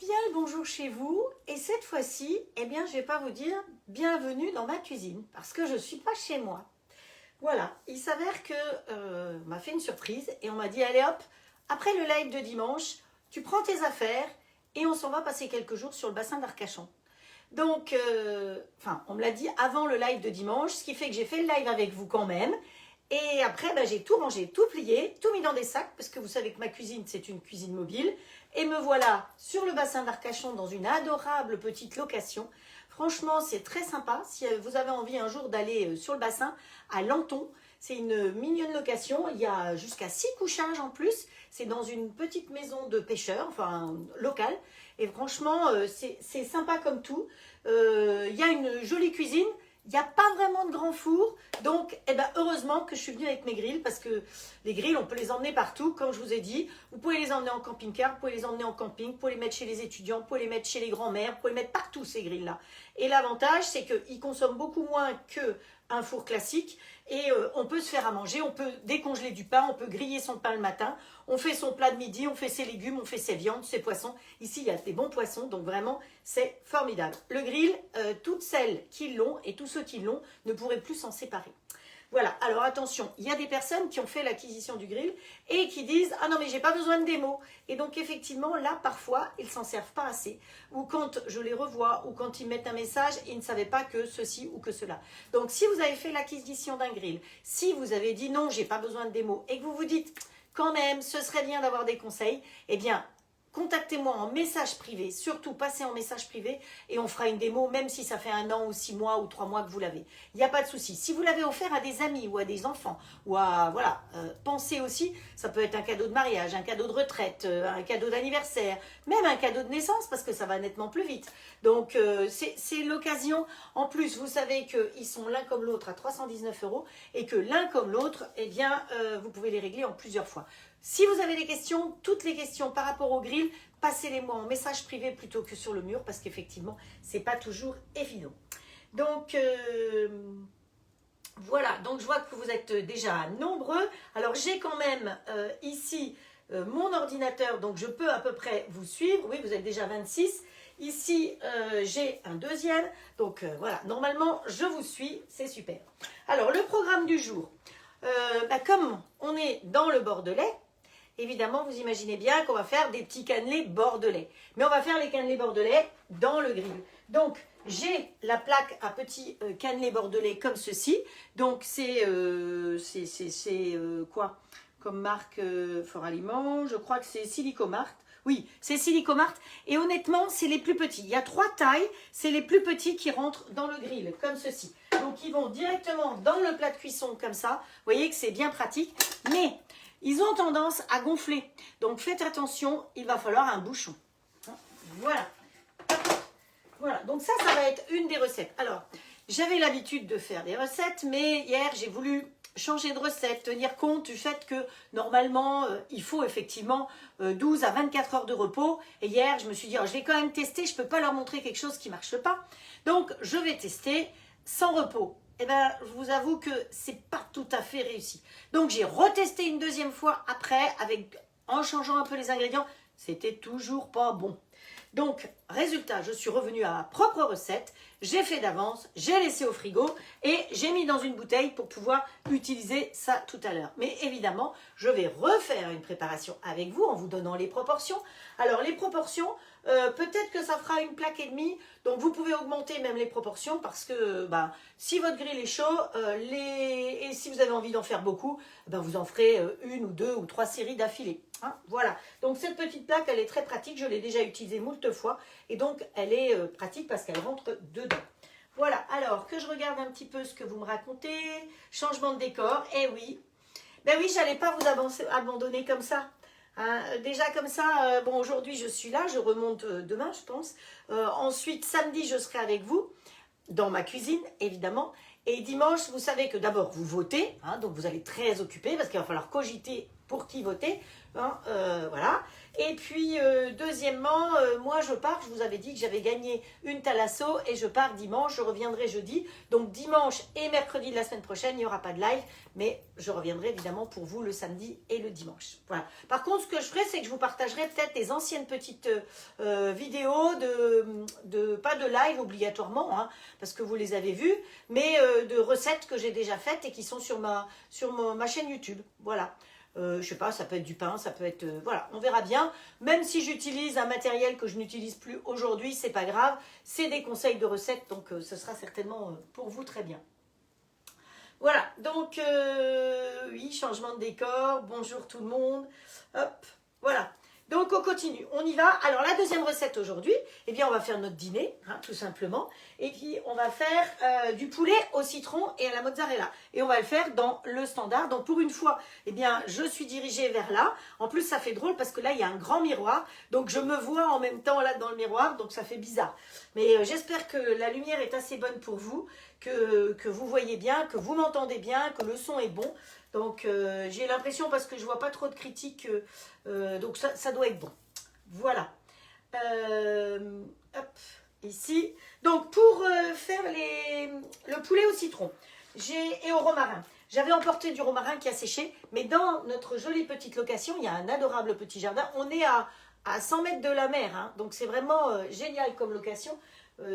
Bien le bonjour chez vous, et cette fois-ci, eh bien, je ne vais pas vous dire bienvenue dans ma cuisine, parce que je ne suis pas chez moi. Voilà, il s'avère que on m'a fait une surprise et on m'a dit allez hop, après le live de dimanche, tu prends tes affaires et on s'en va passer quelques jours sur le bassin d'Arcachon. Donc, on me l'a dit avant le live de dimanche, ce qui fait que j'ai fait le live avec vous quand même. Et après, j'ai tout rangé, tout plié, tout mis dans des sacs, parce que vous savez que ma cuisine, c'est une cuisine mobile. Et me voilà sur le bassin d'Arcachon dans une adorable petite location. Franchement, c'est très sympa. Si vous avez envie un jour d'aller sur le bassin, à Lanton, c'est une mignonne location. Il y a jusqu'à 6 couchages en plus. C'est dans une petite maison de pêcheurs, enfin locale. Et franchement, c'est sympa comme tout. Il y a une jolie cuisine. Il n'y a pas vraiment de grand four, donc heureusement que je suis venue avec mes grilles, parce que les grilles, on peut les emmener partout, comme je vous ai dit. Vous pouvez les emmener en camping-car, vous pouvez les emmener en camping, vous pouvez les mettre chez les étudiants, vous pouvez les mettre chez les grands-mères, vous pouvez les mettre partout, ces grilles-là. Et l'avantage, c'est qu'ils consomment beaucoup moins qu'un four classique, et on peut se faire à manger, on peut décongeler du pain, on peut griller son pain le matin, on fait son plat de midi, on fait ses légumes, on fait ses viandes, ses poissons. Ici, il y a des bons poissons, donc vraiment, c'est formidable. Le grill, toutes celles qui l'ont et tous ceux qui l'ont ne pourraient plus s'en séparer. Voilà, alors attention, il y a des personnes qui ont fait l'acquisition du grill et qui disent « Ah non, mais j'ai pas besoin de démo ». Et donc effectivement, là, parfois, ils s'en servent pas assez. Ou quand je les revois, ou quand ils mettent un message, ils ne savaient pas que ceci ou que cela. Donc si vous avez fait l'acquisition d'un grill, si vous avez dit « Non, j'ai pas besoin de démo » et que vous vous dites « Quand même, ce serait bien d'avoir des conseils », eh bien, contactez-moi en message privé, surtout passez en message privé et on fera une démo, même si ça fait 1 an ou 6 mois ou 3 mois que vous l'avez. Il n'y a pas de souci. Si vous l'avez offert à des amis ou à des enfants, ou à, voilà, pensez aussi, ça peut être un cadeau de mariage, un cadeau de retraite, un cadeau d'anniversaire, même un cadeau de naissance, parce que ça va nettement plus vite. Donc, c'est l'occasion. En plus, vous savez qu'ils sont l'un comme l'autre à 319 € et que l'un comme l'autre, eh bien, vous pouvez les régler en plusieurs fois. Si vous avez des questions, toutes les questions par rapport au grill, passez-les-moi en message privé plutôt que sur le mur, parce qu'effectivement, c'est pas toujours évident. Donc, voilà, donc je vois que vous êtes déjà nombreux. Alors, j'ai quand même ici mon ordinateur, donc je peux à peu près vous suivre. Oui, vous êtes déjà 26. Ici, j'ai un deuxième. Donc, voilà, normalement, je vous suis. C'est super. Alors, le programme du jour. Comme on est dans le Bordelais, évidemment, vous imaginez bien qu'on va faire des petits cannelés bordelais. Mais on va faire les cannelés bordelais dans le grill. Donc, j'ai la plaque à petits cannelés bordelais comme ceci. Donc, c'est quoi comme marque Fort Aliment? Je crois que c'est Silicomart. Oui, c'est Silicomart. Et honnêtement, c'est les plus petits. Il y a 3 tailles. C'est les plus petits qui rentrent dans le grill, comme ceci. Donc, ils vont directement dans le plat de cuisson, comme ça. Vous voyez que c'est bien pratique. Mais ils ont tendance à gonfler. Donc, faites attention, il va falloir un bouchon. Voilà. Voilà. Donc, ça va être une des recettes. Alors, j'avais l'habitude de faire des recettes, mais hier, j'ai voulu changer de recette, tenir compte du fait que normalement, il faut effectivement 12 à 24 heures de repos. Et hier, je me suis dit, oh, je vais quand même tester, je ne peux pas leur montrer quelque chose qui ne marche pas. Donc, je vais tester sans repos. Eh bien, je vous avoue que c'est pas tout à fait réussi. Donc, j'ai retesté une deuxième fois après, en changeant un peu les ingrédients. C'était toujours pas bon. Donc, résultat, je suis revenue à ma propre recette, j'ai fait d'avance, j'ai laissé au frigo et j'ai mis dans une bouteille pour pouvoir utiliser ça tout à l'heure. Mais évidemment, je vais refaire une préparation avec vous en vous donnant les proportions. Alors, les proportions, peut-être que ça fera une plaque et demie, donc vous pouvez augmenter même les proportions parce que si votre grill est chaud et si vous avez envie d'en faire beaucoup, vous en ferez 1 ou 2 ou 3 séries d'affilée. Hein, voilà, donc cette petite plaque, elle est très pratique, je l'ai déjà utilisée moult fois et donc elle est pratique parce qu'elle rentre dedans. Voilà, alors que je regarde un petit peu ce que vous me racontez, changement de décor, et oui, j'allais pas vous abandonner comme ça. Hein, déjà comme ça, bon aujourd'hui je suis là, je remonte demain je pense, ensuite samedi je serai avec vous, dans ma cuisine évidemment, et dimanche vous savez que d'abord vous votez, hein, donc vous allez être très occupé parce qu'il va falloir cogiter pour qui voter, hein, voilà. Et puis, deuxièmement, moi je pars, je vous avais dit que j'avais gagné une Thalasso et je pars dimanche, je reviendrai jeudi. Donc dimanche et mercredi de la semaine prochaine, il n'y aura pas de live, mais je reviendrai évidemment pour vous le samedi et le dimanche. Voilà. Par contre, ce que je ferai, c'est que je vous partagerai peut-être des anciennes petites vidéos, pas de live obligatoirement, hein, parce que vous les avez vues, mais de recettes que j'ai déjà faites et qui sont sur ma chaîne YouTube. Voilà. Je sais pas, ça peut être du pain, ça peut être... voilà, on verra bien. Même si j'utilise un matériel que je n'utilise plus aujourd'hui, c'est pas grave. C'est des conseils de recettes, donc ce sera certainement pour vous très bien. Voilà, donc oui, changement de décor, bonjour tout le monde. Hop, voilà. Donc on continue, on y va. Alors la deuxième recette aujourd'hui, eh bien on va faire notre dîner, hein, tout simplement. Et puis on va faire du poulet au citron et à la mozzarella. Et on va le faire dans le standard. Donc pour une fois, eh bien je suis dirigée vers là. En plus ça fait drôle parce que là il y a un grand miroir. Donc je me vois en même temps là dans le miroir, donc ça fait bizarre. Mais j'espère que la lumière est assez bonne pour vous, que vous voyez bien, que vous m'entendez bien, que le son est bon. Donc j'ai l'impression, parce que je vois pas trop de critiques, donc ça doit être bon. Voilà. Hop, ici. Donc pour faire le poulet au citron et au romarin, j'avais emporté du romarin qui a séché, mais dans notre jolie petite location, il y a un adorable petit jardin. On est à 100 mètres de la mer, hein, donc c'est vraiment génial comme location.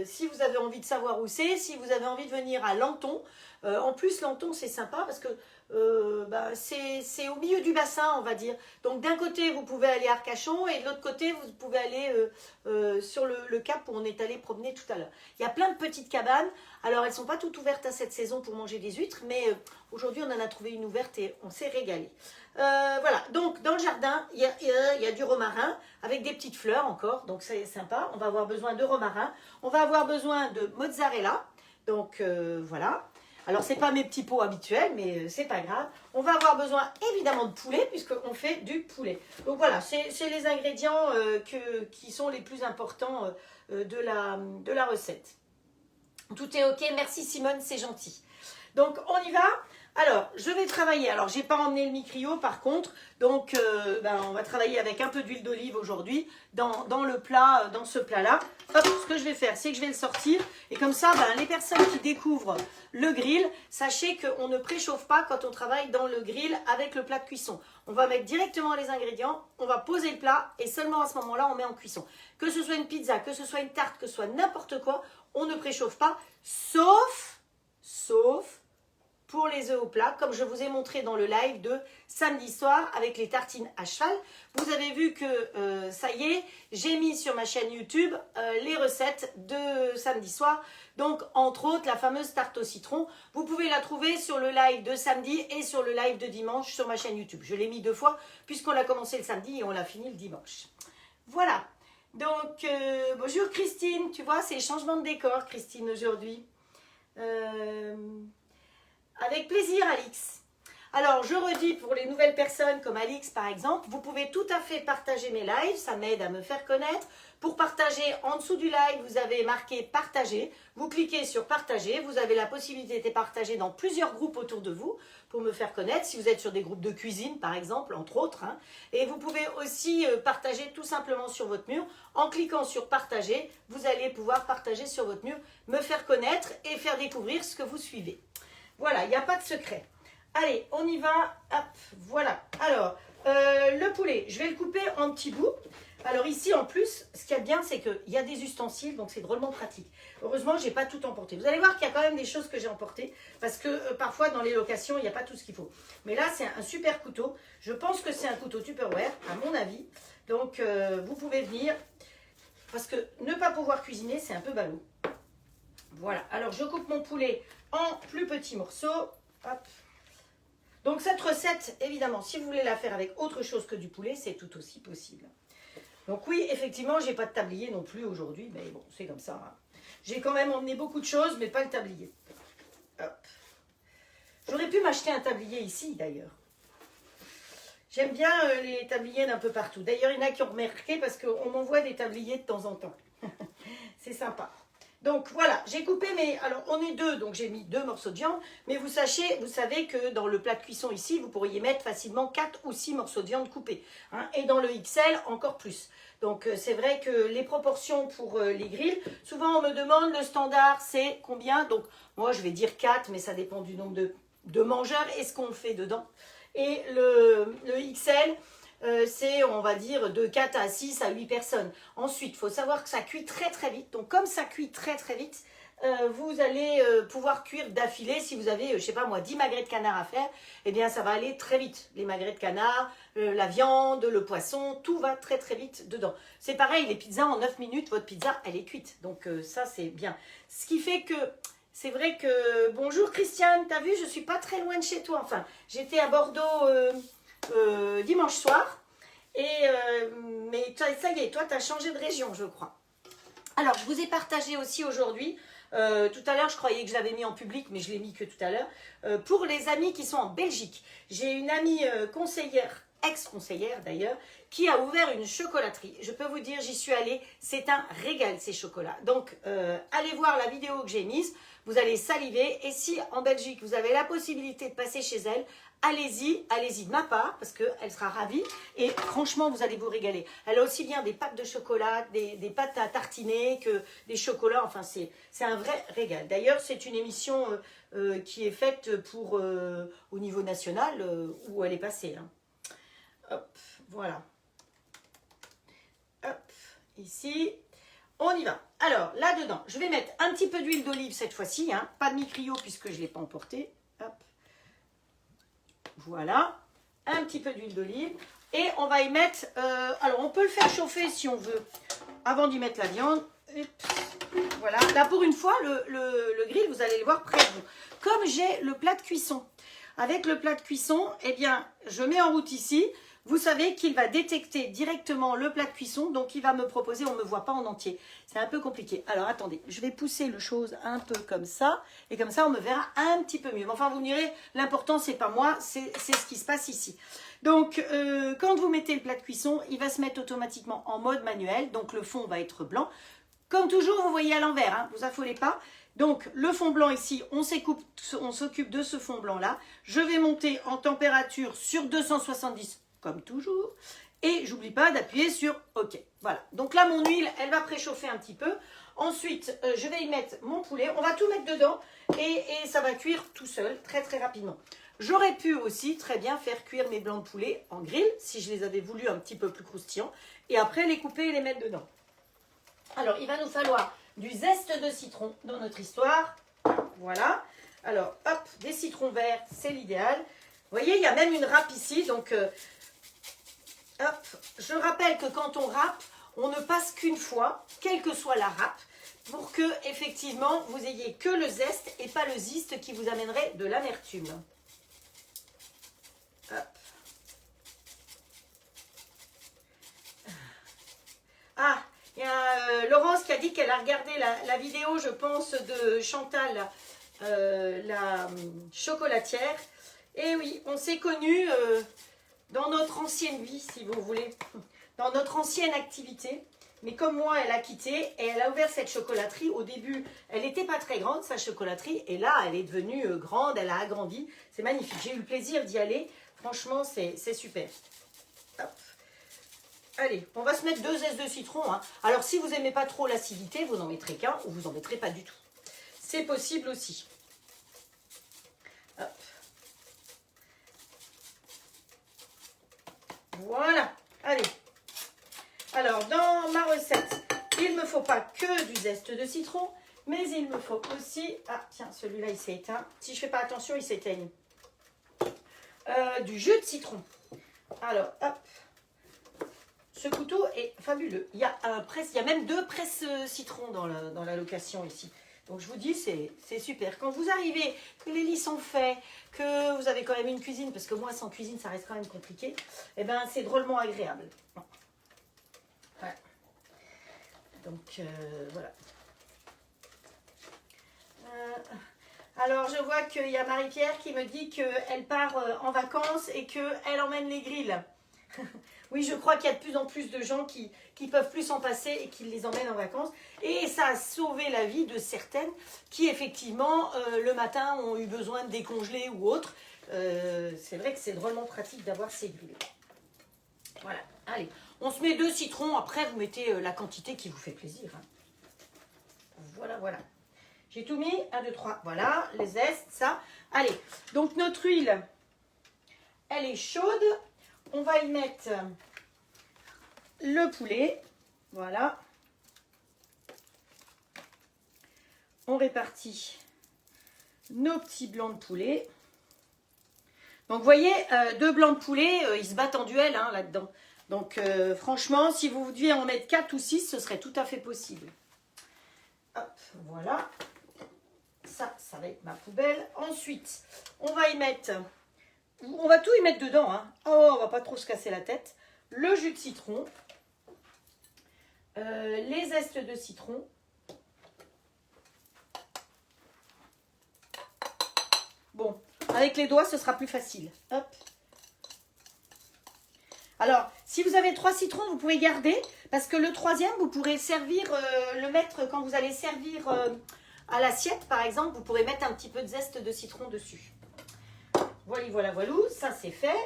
Si vous avez envie de savoir où c'est, si vous avez envie de venir à Lanton, en plus Lanton c'est sympa parce que c'est au milieu du bassin, on va dire. Donc d'un côté vous pouvez aller à Arcachon et de l'autre côté vous pouvez aller sur le cap où on est allé promener tout à l'heure. Il y a plein de petites cabanes. Alors elles ne sont pas toutes ouvertes à cette saison pour manger des huîtres, mais aujourd'hui on en a trouvé une ouverte et on s'est régalé. Voilà, donc dans le jardin il y a du romarin avec des petites fleurs encore, donc c'est sympa. On va avoir besoin de romarin, on va avoir besoin de mozzarella, donc voilà. Alors c'est pas mes petits pots habituels, mais c'est pas grave. On va avoir besoin évidemment de poulet puisqu'on fait du poulet. Donc voilà, c'est les ingrédients qui sont les plus importants de la recette. Tout est ok, merci Simone, c'est gentil. Donc on y va. Alors, je vais travailler. Alors, j'ai pas emmené le micrio par contre. Donc, on va travailler avec un peu d'huile d'olive aujourd'hui dans le plat, dans ce plat-là. Hop, ce que je vais faire, c'est que je vais le sortir. Et comme ça, les personnes qui découvrent le grill, sachez qu'on ne préchauffe pas quand on travaille dans le grill avec le plat de cuisson. On va mettre directement les ingrédients, on va poser le plat et seulement à ce moment-là, on met en cuisson. Que ce soit une pizza, que ce soit une tarte, que ce soit n'importe quoi, on ne préchauffe pas, sauf pour les œufs au plat, comme je vous ai montré dans le live de samedi soir avec les tartines à cheval. Vous avez vu que ça y est, j'ai mis sur ma chaîne YouTube les recettes de samedi soir. Donc, entre autres, la fameuse tarte au citron. Vous pouvez la trouver sur le live de samedi et sur le live de dimanche sur ma chaîne YouTube. Je l'ai mis 2 fois puisqu'on l'a commencé le samedi et on l'a fini le dimanche. Voilà. Donc, bonjour Christine. Tu vois, c'est changement de décor, Christine, aujourd'hui. Avec plaisir, Alix. Alors, je redis pour les nouvelles personnes comme Alix, par exemple, vous pouvez tout à fait partager mes lives, ça m'aide à me faire connaître. Pour partager, en dessous du live, vous avez marqué « Partager ». Vous cliquez sur « Partager », vous avez la possibilité de partager dans plusieurs groupes autour de vous pour me faire connaître, si vous êtes sur des groupes de cuisine, par exemple, entre autres. Hein. Et vous pouvez aussi partager tout simplement sur votre mur. En cliquant sur « Partager », vous allez pouvoir partager sur votre mur, me faire connaître et faire découvrir ce que vous suivez. Voilà, il n'y a pas de secret. Allez, on y va. Hop, voilà. Alors, le poulet, je vais le couper en petits bouts. Alors ici, en plus, ce qu'il y a de bien, c'est qu'il y a des ustensiles, donc c'est drôlement pratique. Heureusement, je n'ai pas tout emporté. Vous allez voir qu'il y a quand même des choses que j'ai emportées, parce que parfois, dans les locations, il n'y a pas tout ce qu'il faut. Mais là, c'est un super couteau. Je pense que c'est un couteau Tupperware, à mon avis. Donc, vous pouvez venir, parce que ne pas pouvoir cuisiner, c'est un peu ballot. Voilà. Alors, je coupe mon poulet en plus petits morceaux. Hop. Donc cette recette, évidemment, si vous voulez la faire avec autre chose que du poulet, c'est tout aussi possible. Donc oui, effectivement, j'ai pas de tablier non plus aujourd'hui, mais bon, c'est comme ça. Hein. J'ai quand même emmené beaucoup de choses, mais pas le tablier. Hop. J'aurais pu m'acheter un tablier ici, d'ailleurs. J'aime bien les tabliers d'un peu partout. D'ailleurs, il y en a qui ont remarqué parce qu'on m'envoie des tabliers de temps en temps. C'est sympa. Donc voilà, j'ai coupé mes... Alors on est deux, donc j'ai mis 2 morceaux de viande. Mais vous savez que dans le plat de cuisson ici, vous pourriez mettre facilement 4 ou 6 morceaux de viande coupés. Hein, et dans le XL, encore plus. Donc c'est vrai que les proportions pour les grilles, souvent on me demande le standard c'est combien. Donc moi je vais dire 4, mais ça dépend du nombre de mangeurs et ce qu'on fait dedans. Et le XL... c'est, on va dire, de 4 à 6 à 8 personnes. Ensuite, il faut savoir que ça cuit très très vite. Donc, comme ça cuit très très vite, vous allez pouvoir cuire d'affilée. Si vous avez, je sais pas moi, 10 magrets de canard à faire, eh bien, ça va aller très vite. Les magrets de canard, la viande, le poisson, tout va très très vite dedans. C'est pareil, les pizzas, en 9 minutes, votre pizza, elle est cuite. Donc, ça, c'est bien. Ce qui fait que... C'est vrai que... Bonjour Christiane, t'as vu, je suis pas très loin de chez toi. Enfin, j'étais à Bordeaux... dimanche soir. Mais ça y est, toi, tu as changé de région, je crois. Alors, je vous ai partagé aussi aujourd'hui, tout à l'heure, je croyais que je l'avais mis en public, mais je l'ai mis que tout à l'heure, pour les amis qui sont en Belgique. J'ai une amie conseillère, ex-conseillère d'ailleurs, qui a ouvert une chocolaterie. Je peux vous dire, j'y suis allée, c'est un régal ces chocolats. Donc, allez voir la vidéo que j'ai mise, vous allez saliver. Et si en Belgique, vous avez la possibilité de passer chez elle, allez-y, allez-y de ma part, parce qu'elle sera ravie. Et franchement, vous allez vous régaler. Elle a aussi bien des pâtes de chocolat, des pâtes à tartiner, que des chocolats. Enfin, c'est un vrai régal. D'ailleurs, c'est une émission qui est faite pour, au niveau national, où elle est passée. Hein. Hop, voilà. Hop, ici. On y va. Alors, là-dedans, je vais mettre un petit peu d'huile d'olive cette fois-ci. Hein, pas de micrio puisque je ne l'ai pas emporté. Hop. Voilà, un petit peu d'huile d'olive. Et on va y mettre, alors on peut le faire chauffer si on veut, avant d'y mettre la viande. Et voilà, là pour une fois, le grill, vous allez le voir près de vous. Comme j'ai le plat de cuisson, avec le plat de cuisson, eh bien, je mets en route ici. Vous savez qu'il va détecter directement le plat de cuisson, donc il va me proposer, on ne me voit pas en entier. C'est un peu compliqué. Alors attendez, je vais pousser le chose un peu comme ça, et comme ça on me verra un petit peu mieux. Mais enfin vous me direz, l'important c'est pas moi, c'est ce qui se passe ici. Donc quand vous mettez le plat de cuisson, il va se mettre automatiquement en mode manuel, donc le fond va être blanc. Comme toujours, vous voyez à l'envers, hein, vous affolez pas. Donc le fond blanc ici, on s'occupe de ce fond blanc là. Je vais monter en température sur 270 comme toujours. Et j'oublie pas d'appuyer sur OK. Voilà. Donc là, mon huile, elle va préchauffer un petit peu. Ensuite, je vais y mettre mon poulet. On va tout mettre dedans et ça va cuire tout seul, très très rapidement. J'aurais pu aussi très bien faire cuire mes blancs de poulet en grill, si je les avais voulu un petit peu plus croustillants. Et après, les couper et les mettre dedans. Alors, il va nous falloir du zeste de citron dans notre histoire. Voilà. Alors, hop, des citrons verts, c'est l'idéal. Vous voyez, il y a même une râpe ici, donc... hop, je rappelle que quand on râpe, on ne passe qu'une fois, quelle que soit la râpe, pour que effectivement vous ayez que le zeste et pas le zeste qui vous amènerait de l'amertume. Ah, il y a Laurence qui a dit qu'elle a regardé la vidéo, je pense, de Chantal, la chocolatière. Et oui, on s'est connus... dans notre ancienne vie, si vous voulez, dans notre ancienne activité. Mais comme moi, elle a quitté et elle a ouvert cette chocolaterie. Au début, elle n'était pas très grande, sa chocolaterie. Et là, elle est devenue grande, elle a agrandi. C'est magnifique. J'ai eu le plaisir d'y aller. Franchement, c'est super. Hop. Allez, on va se mettre 2 zestes de citron. Hein. Alors, si vous n'aimez pas trop l'acidité, vous n'en mettrez qu'un ou vous n'en mettrez pas du tout. C'est possible aussi. Hop. Voilà, allez. Alors, dans ma recette, il ne me faut pas que du zeste de citron, mais il me faut aussi... Ah, tiens, celui-là, il s'est éteint. Si je ne fais pas attention, il s'éteigne. Du jus de citron. Alors, hop. Ce couteau est fabuleux. Il y a même 2 presses citron dans la location ici. Donc je vous dis, c'est super. Quand vous arrivez, que les lits sont faits, que vous avez quand même une cuisine, parce que moi sans cuisine ça reste quand même compliqué, eh ben c'est drôlement agréable. Ouais. Donc voilà. Alors je vois qu'il y a Marie-Pierre qui me dit qu'elle part en vacances et qu'elle emmène les grilles. Oui, je crois qu'il y a de plus en plus de gens qui peuvent plus s'en passer et qui les emmènent en vacances. Et ça a sauvé la vie de certaines qui, effectivement, le matin ont eu besoin de décongeler ou autre. C'est vrai que c'est drôlement pratique d'avoir ces grilles. Voilà, allez. On se met 2 citrons. Après, vous mettez la quantité qui vous fait plaisir. Hein. Voilà, voilà. J'ai tout mis. 1, 2, 3. Voilà, les zestes, ça. Allez, donc notre huile, elle est chaude. On va y mettre le poulet. Voilà. On répartit nos petits blancs de poulet. Donc, vous voyez, 2 blancs de poulet, ils se battent en duel hein, là-dedans. Donc, franchement, si vous deviez en mettre 4 ou 6, ce serait tout à fait possible. Hop, voilà. Ça va être ma poubelle. Ensuite, on va y mettre... On va tout y mettre dedans. Hein. Oh, on va pas trop se casser la tête. Le jus de citron. Les zestes de citron. Bon, avec les doigts, ce sera plus facile. Hop. Alors, si vous avez 3 citrons, vous pouvez garder. Parce que le 3e, vous pourrez servir, le mettre quand vous allez servir à l'assiette, par exemple. Vous pourrez mettre un petit peu de zeste de citron dessus. Voilà, voilà, voilà, ça c'est fait.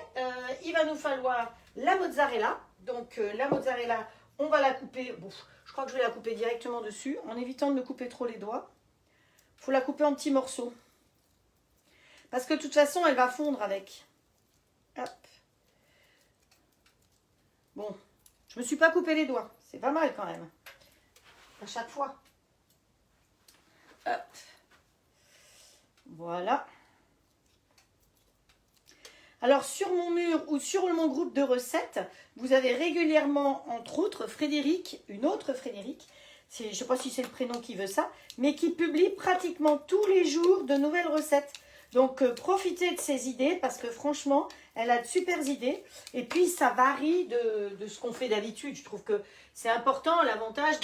Il va nous falloir la mozzarella. Donc la mozzarella, on va la couper. Bon, je crois que je vais la couper directement dessus, en évitant de me couper trop les doigts. Il faut la couper en petits morceaux. Parce que de toute façon, elle va fondre avec. Hop. Bon, je ne me suis pas coupé les doigts. C'est pas mal quand même. À chaque fois. Hop. Voilà. Alors, sur mon mur ou sur mon groupe de recettes, vous avez régulièrement, entre autres, Frédéric, une autre Frédéric, je ne sais pas si c'est le prénom qui veut ça, mais qui publie pratiquement tous les jours de nouvelles recettes. Donc, profitez de ces idées parce que franchement, elle a de super idées. Et puis, ça varie de ce qu'on fait d'habitude. Je trouve que c'est important, l'avantage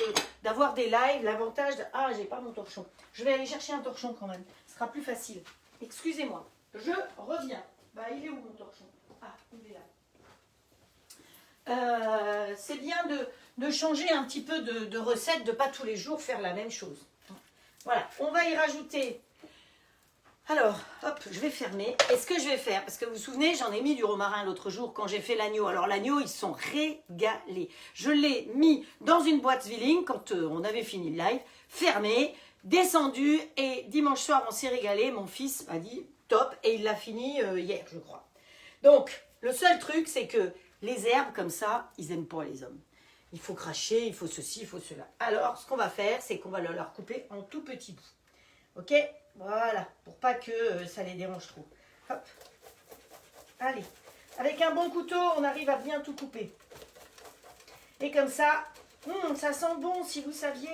d'avoir des lives, l'avantage de... Ah, j'ai pas mon torchon. Je vais aller chercher un torchon quand même. Ce sera plus facile. Excusez-moi. Je reviens. Bah, il est où mon torchon? Ah, il est là. C'est bien de changer un petit peu de recette, de pas tous les jours faire la même chose. Voilà, on va y rajouter. Alors, hop, je vais fermer. Et ce que je vais faire, parce que vous vous souvenez, j'en ai mis du romarin l'autre jour quand j'ai fait l'agneau. Alors l'agneau, ils sont régalés. Je l'ai mis dans une boîte Zwilling quand on avait fini le live, fermé, descendu, et dimanche soir, on s'est régalé. Mon fils m'a dit top, et il l'a fini hier, je crois. Donc, le seul truc, c'est que les herbes comme ça, ils n'aiment pas les hommes. Il faut cracher, il faut ceci, il faut cela. Alors, ce qu'on va faire, c'est qu'on va leur couper en tout petits bouts. Ok? Voilà, pour pas que ça les dérange trop. Hop. Allez, avec un bon couteau, on arrive à bien tout couper. Et comme ça, ça sent bon si vous saviez.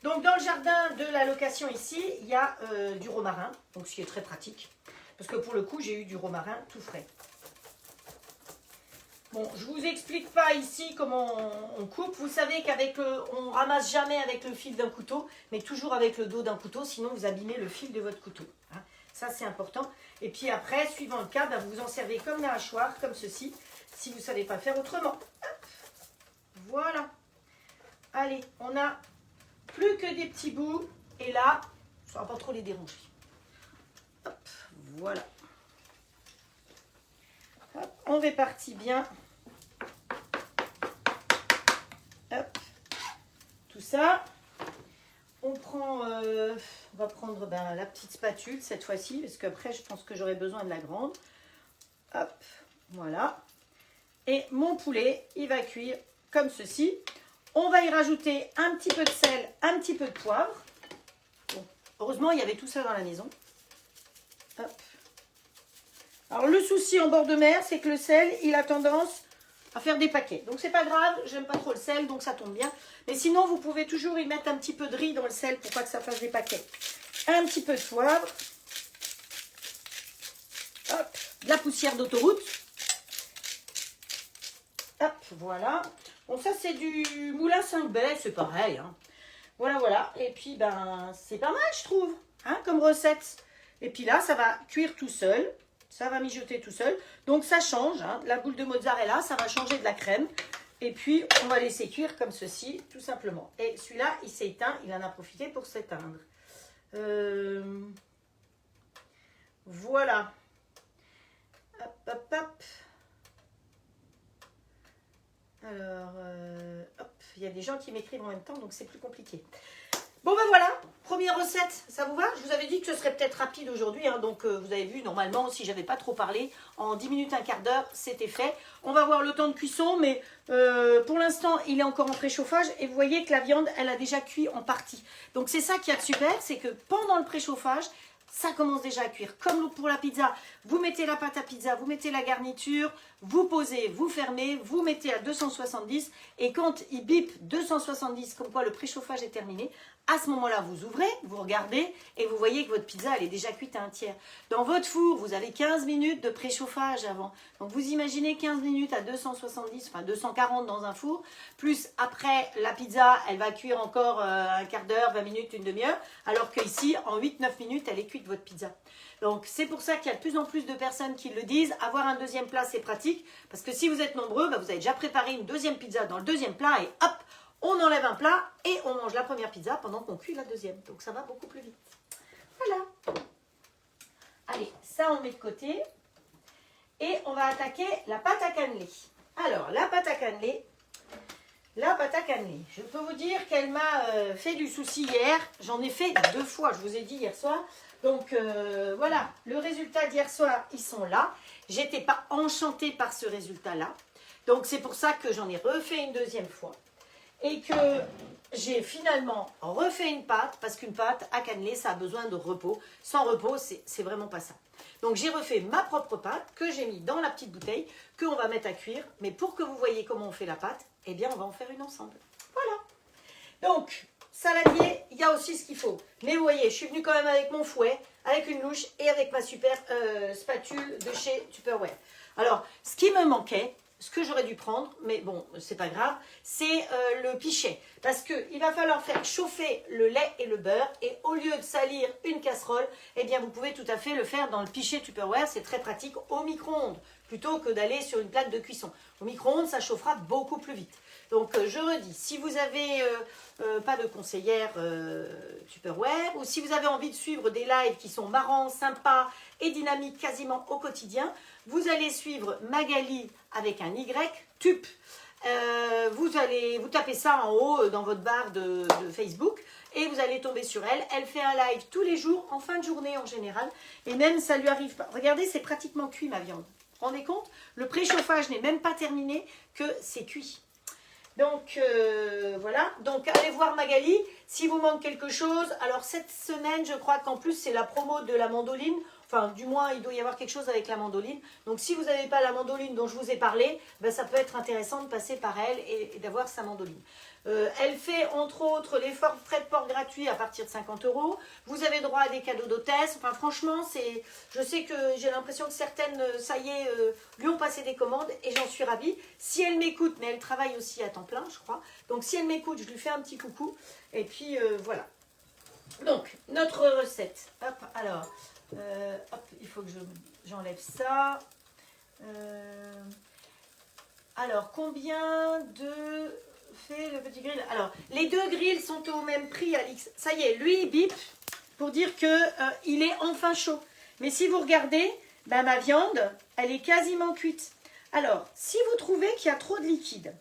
Donc, dans le jardin de la location ici, il y a du romarin, donc ce qui est très pratique. Parce que pour le coup, j'ai eu du romarin tout frais. Bon, je ne vous explique pas ici comment on coupe. Vous savez qu'avec on ramasse jamais avec le fil d'un couteau, mais toujours avec le dos d'un couteau, sinon vous abîmez le fil de votre couteau. Hein. Ça, c'est important. Et puis après, suivant le cas, ben, vous en servez comme la hachoir, comme ceci, si vous ne savez pas faire autrement. Hop. Voilà. Allez, on n'a plus que des petits bouts. Et là, ça ne va pas trop les déranger. Hop, voilà. Hop, on répartit bien. Hop, tout ça. On prend, on va prendre la petite spatule cette fois-ci, parce qu'après je pense que j'aurai besoin de la grande. Hop, voilà. Et mon poulet, il va cuire comme ceci. On va y rajouter un petit peu de sel, un petit peu de poivre. Bon, heureusement, il y avait tout ça dans la maison. Hop. Alors, le souci en bord de mer, c'est que le sel, il a tendance à faire des paquets. Donc, c'est pas grave, j'aime pas trop le sel, donc ça tombe bien. Mais sinon, vous pouvez toujours y mettre un petit peu de riz dans le sel pour pas que ça fasse des paquets. Un petit peu de poivre. Hop, de la poussière d'autoroute. Hop, voilà. Bon, ça, c'est du moulin 5 baies, c'est pareil. Hein. Voilà, voilà. Et puis, ben, c'est pas mal, je trouve, hein, comme recette. Et puis là, ça va cuire tout seul. Ça va mijoter tout seul. Donc ça change, hein. La boule de mozzarella, ça va changer de la crème. Et puis, on va laisser cuire comme ceci, tout simplement. Et celui-là, il s'est éteint, il en a profité pour s'éteindre. Voilà. Hop, hop, hop. Alors, hop, il y a des gens qui m'écrivent en même temps, donc c'est plus compliqué. Bon ben voilà, première recette, ça vous va? Je vous avais dit que ce serait peut-être rapide aujourd'hui, hein, donc vous avez vu, normalement, si j'avais pas trop parlé, en 10 minutes, un quart d'heure, c'était fait. On va voir le temps de cuisson, mais pour l'instant, il est encore en préchauffage, et vous voyez que la viande, elle a déjà cuit en partie. Donc c'est ça qui est super, c'est que pendant le préchauffage, ça commence déjà à cuire. Comme pour la pizza, vous mettez la pâte à pizza, vous mettez la garniture, vous posez, vous fermez, vous mettez à 270 et quand il bip 270, comme quoi le préchauffage est terminé, à ce moment-là, vous ouvrez, vous regardez et vous voyez que votre pizza, elle est déjà cuite à un tiers. Dans votre four, vous avez 15 minutes de préchauffage avant. Donc vous imaginez 15 minutes à 270, enfin 240 dans un four, plus après la pizza, elle va cuire encore un quart d'heure, 20 minutes, une demi-heure, alors qu'ici, en 8-9 minutes, elle est cuite votre pizza. Donc c'est pour ça qu'il y a de plus en plus de personnes qui le disent, avoir un deuxième plat, c'est pratique, parce que si vous êtes nombreux, vous avez déjà préparé une deuxième pizza dans le deuxième plat et hop, on enlève un plat et on mange la première pizza pendant qu'on cuit la deuxième. Donc ça va beaucoup plus vite. Voilà. Allez, ça on met de côté. Et on va attaquer la pâte à cannelé. Alors, la pâte à cannelé, je peux vous dire qu'elle m'a fait du souci hier. J'en ai fait 2 fois, je vous ai dit hier soir. Donc voilà, le résultat d'hier soir, ils sont là. J'étais pas enchantée par ce résultat-là. Donc c'est pour ça que j'en ai refait une deuxième fois. Et que j'ai finalement refait une pâte, parce qu'une pâte à cannelé, ça a besoin de repos. Sans repos, c'est vraiment pas ça. Donc j'ai refait ma propre pâte, que j'ai mis dans la petite bouteille, qu'on va mettre à cuire. Mais pour que vous voyez comment on fait la pâte, eh bien on va en faire une ensemble. Voilà. Donc, saladier, il y a aussi ce qu'il faut. Mais vous voyez, je suis venue quand même avec mon fouet, avec une louche et avec ma super spatule de chez Tupperware. Alors, ce qui me manquait, ce que j'aurais dû prendre, mais bon, c'est pas grave, c'est le pichet. Parce qu'il va falloir faire chauffer le lait et le beurre. Et au lieu de salir une casserole, eh bien vous pouvez tout à fait le faire dans le pichet Tupperware. C'est très pratique au micro-ondes, plutôt que d'aller sur une plaque de cuisson. Au micro-ondes, ça chauffera beaucoup plus vite. Donc je redis, si vous n'avez pas de conseillère Tupperware, ou si vous avez envie de suivre des lives qui sont marrants, sympas et dynamiques quasiment au quotidien, vous allez suivre Magali avec un Y, Tup. Vous tapez ça en haut dans votre barre de Facebook et vous allez tomber sur elle. Elle fait un live tous les jours, en fin de journée en général. Et même ça lui arrive pas. Regardez, c'est pratiquement cuit ma viande. Vous vous rendez compte? Le préchauffage n'est même pas terminé que c'est cuit. Donc voilà, donc allez voir Magali si vous manque quelque chose. Alors cette semaine, je crois qu'en plus c'est la promo de la mandoline. Enfin, du moins, il doit y avoir quelque chose avec la mandoline. Donc si vous n'avez pas la mandoline dont je vous ai parlé, ben, ça peut être intéressant de passer par elle et d'avoir sa mandoline. Elle fait entre autres les frais de port gratuits à partir de 50 €. Vous avez droit à des cadeaux d'hôtesse. Enfin franchement, je sais que j'ai l'impression que certaines, ça y est, lui ont passé des commandes et j'en suis ravie. Si elle m'écoute, mais elle travaille aussi à temps plein, je crois. Donc si elle m'écoute, je lui fais un petit coucou. Et puis voilà. Donc, notre recette. Hop, alors, hop, il faut que j'enlève ça. Alors, combien de fait le petit grill? Alors, les 2 grilles sont au même prix, Alix. Ça y est, lui, il bip pour dire qu'il est enfin chaud. Mais si vous regardez, ben, ma viande, elle est quasiment cuite. Alors, si vous trouvez qu'il y a trop de liquide,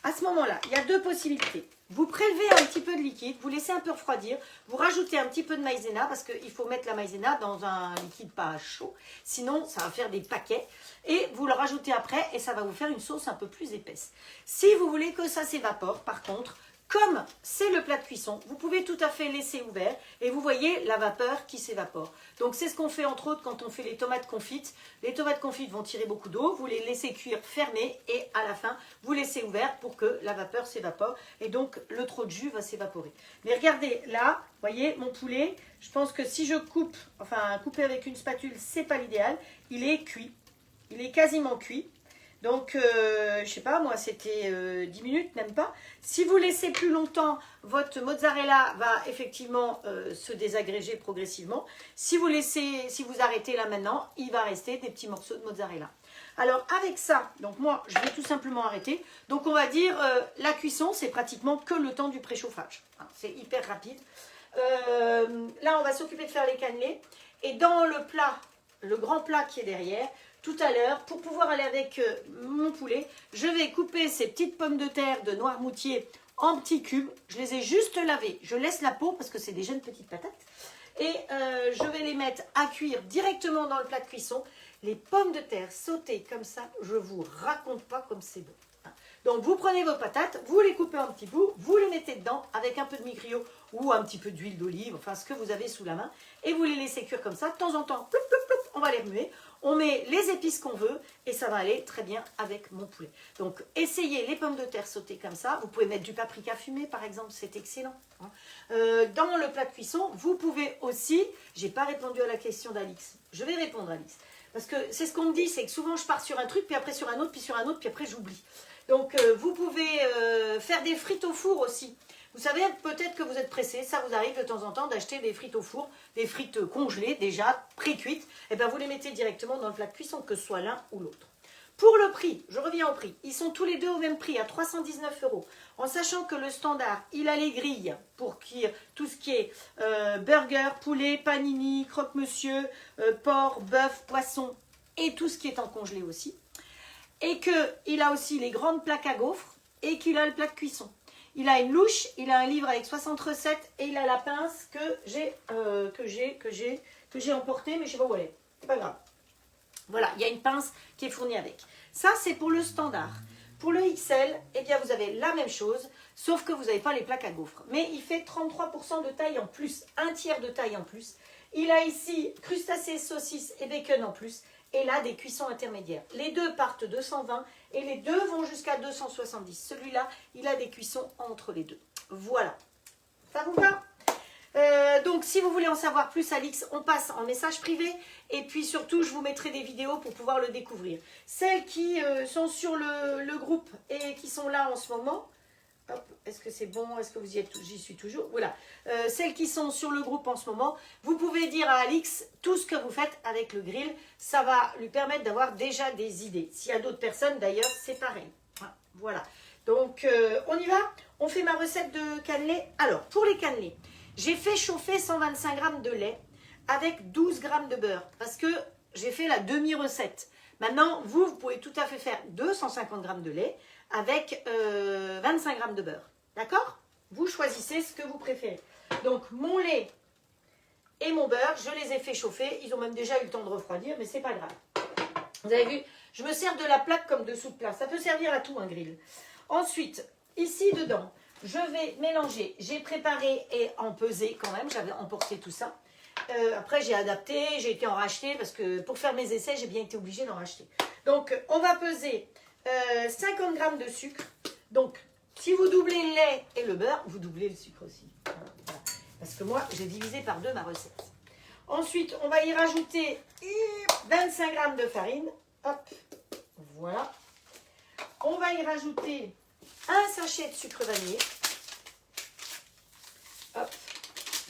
à ce moment-là, il y a 2 possibilités. Vous prélevez un petit peu de liquide, vous laissez un peu refroidir, vous rajoutez un petit peu de maïzena, parce qu'il faut mettre la maïzena dans un liquide pas chaud, sinon ça va faire des paquets, et vous le rajoutez après, et ça va vous faire une sauce un peu plus épaisse. Si vous voulez que ça s'évapore, par contre, comme c'est le plat de cuisson, vous pouvez tout à fait laisser ouvert, et vous voyez la vapeur qui s'évapore. Donc c'est ce qu'on fait entre autres quand on fait les tomates confites. Les tomates confites vont tirer beaucoup d'eau, vous les laissez cuire fermées, et à la fin, vous laissez ouvert pour que la vapeur s'évapore, et donc le trop de jus va s'évaporer. Mais regardez, là, vous voyez, mon poulet, je pense que si je coupe, enfin couper avec une spatule, c'est pas l'idéal, il est cuit. Il est quasiment cuit. Donc, je sais pas, moi, c'était 10 minutes, même pas. Si vous laissez plus longtemps, votre mozzarella va effectivement se désagréger progressivement. Si vous arrêtez là maintenant, il va rester des petits morceaux de mozzarella. Alors, avec ça, donc moi, je vais tout simplement arrêter. Donc, on va dire, la cuisson, c'est pratiquement que le temps du préchauffage. Hein, c'est hyper rapide. Là, on va s'occuper de faire les cannelés. Et dans le plat, le grand plat qui est derrière, tout à l'heure, pour pouvoir aller avec mon poulet, je vais couper ces petites pommes de terre de Noirmoutier en petits cubes. Je les ai juste lavées. Je laisse la peau parce que c'est des jeunes petites patates. Et je vais les mettre à cuire directement dans le plat de cuisson. Les pommes de terre sautées comme ça, je ne vous raconte pas comme c'est bon. Donc vous prenez vos patates, vous les coupez en petits bouts, vous les mettez dedans avec un peu de migrio ou un petit peu d'huile d'olive, enfin ce que vous avez sous la main, et vous les laissez cuire comme ça. De temps en temps, ploup, ploup, ploup, on va les remuer, on met les épices qu'on veut et ça va aller très bien avec mon poulet. Donc essayez les pommes de terre sautées comme ça, vous pouvez mettre du paprika fumé par exemple, c'est excellent. Hein. Dans le plat de cuisson, vous pouvez aussi, j'ai pas répondu à la question d'Alix, je vais répondre Alix, parce que c'est ce qu'on me dit, c'est que souvent je pars sur un truc, puis après sur un autre, puis sur un autre, puis après j'oublie. Donc, vous pouvez faire des frites au four aussi. Vous savez, peut-être que vous êtes pressé, ça vous arrive de temps en temps d'acheter des frites au four, des frites congelées déjà, pré-cuites. Et bien, vous les mettez directement dans le plat de cuisson, que ce soit l'un ou l'autre. Pour le prix, je reviens au prix, ils sont tous les deux au même prix, à 319 €. En sachant que le standard, il a les grilles pour cuire tout ce qui est burger, poulet, panini, croque-monsieur, porc, bœuf, poisson et tout ce qui est en congelé aussi. Et qu'il a aussi les grandes plaques à gaufres et qu'il a le plat de cuisson. Il a une louche, il a un livre avec 60 recettes et il a la pince que j'ai emportée, mais je ne sais pas où elle est. C'est pas grave. Voilà, il y a une pince qui est fournie avec. Ça, c'est pour le standard. Pour le XL, eh bien, vous avez la même chose, sauf que vous n'avez pas les plaques à gaufres. Mais il fait 33% de taille en plus, un tiers de taille en plus. Il a ici crustacés, saucisses et bacon en plus. Et là, des cuissons intermédiaires. Les deux partent 220 et les deux vont jusqu'à 270. Celui-là, il a des cuissons entre les deux. Voilà. Ça vous va ? Donc, si vous voulez en savoir plus, Alix, on passe en message privé. Et puis, surtout, je vous mettrai des vidéos pour pouvoir le découvrir. Celles qui sont sur le groupe et qui sont là en ce moment... Hop, est-ce que c'est bon? Est-ce que vous y êtes? J'y suis toujours. Voilà. Celles qui sont sur le groupe en ce moment, vous pouvez dire à Alix tout ce que vous faites avec le grill. Ça va lui permettre d'avoir déjà des idées. S'il y a d'autres personnes, d'ailleurs, c'est pareil. Voilà. Donc, on y va? On fait ma recette de cannelés. Alors, pour les cannelés, j'ai fait chauffer 125 g de lait avec 12 g de beurre parce que j'ai fait la demi-recette. Maintenant, vous pouvez tout à fait faire 250 g de lait avec 25 g de beurre. D'accord? Vous choisissez ce que vous préférez. Donc, mon lait et mon beurre, je les ai fait chauffer. Ils ont même déjà eu le temps de refroidir, mais c'est pas grave. Vous avez vu, je me sers de la plaque comme dessous de plat. Ça peut servir à tout, un grill. Ensuite, ici, dedans, je vais mélanger. J'ai préparé et empesé quand même. J'avais emporté tout ça. Après, j'ai adapté, j'ai été en racheter parce que pour faire mes essais, j'ai bien été obligée d'en racheter. Donc, on va peser 50 g de sucre. Donc, si vous doublez le lait et le beurre, vous doublez le sucre aussi. Voilà. Parce que moi, j'ai divisé par 2 ma recette. Ensuite, on va y rajouter 25 g de farine. Hop, voilà. On va y rajouter un sachet de sucre vanillé. Hop,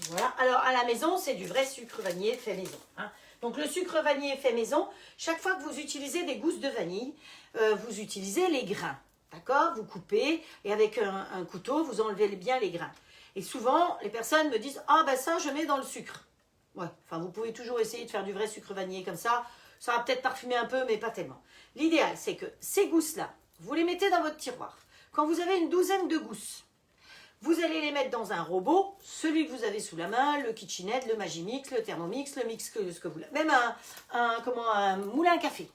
voilà. Alors, à la maison, c'est du vrai sucre vanillé fait maison. Hein. Donc, le sucre vanillé fait maison, chaque fois que vous utilisez des gousses de vanille, vous utilisez les grains. D'accord? Vous coupez et avec un couteau, vous enlevez bien les grains. Et souvent, les personnes me disent « Ah, ben ça, je mets dans le sucre. » Ouais, enfin, vous pouvez toujours essayer de faire du vrai sucre vanillé comme ça. Ça va peut-être parfumer un peu, mais pas tellement. L'idéal, c'est que ces gousses-là, vous les mettez dans votre tiroir. Quand vous avez une douzaine de gousses, vous allez les mettre dans un robot, celui que vous avez sous la main, le KitchenAid, le Magimix, le Thermomix, le Mix, ce que vous voulez. Même un moulin à café.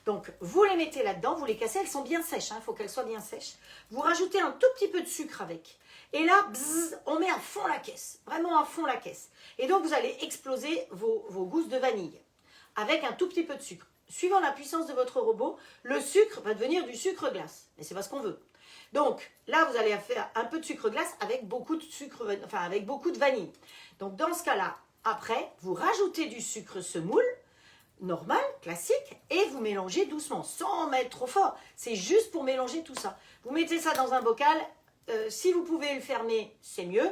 Donc, vous les mettez là-dedans, vous les cassez, elles sont bien sèches, il faut qu'elles soient bien sèches. Vous rajoutez un tout petit peu de sucre avec. Et là, bzz, on met à fond la caisse, vraiment à fond la caisse. Et donc, vous allez exploser vos gousses de vanille avec un tout petit peu de sucre. Suivant la puissance de votre robot, le sucre va devenir du sucre glace. Mais c'est pas ce qu'on veut. Donc, là, vous allez faire un peu de sucre glace avec beaucoup de sucre, enfin, avec beaucoup de vanille. Donc, dans ce cas-là, après, vous rajoutez du sucre semoule. normal, classique, et vous mélangez doucement, sans mettre trop fort. C'est juste pour mélanger tout ça. Vous mettez ça dans un bocal. Si vous pouvez le fermer, c'est mieux.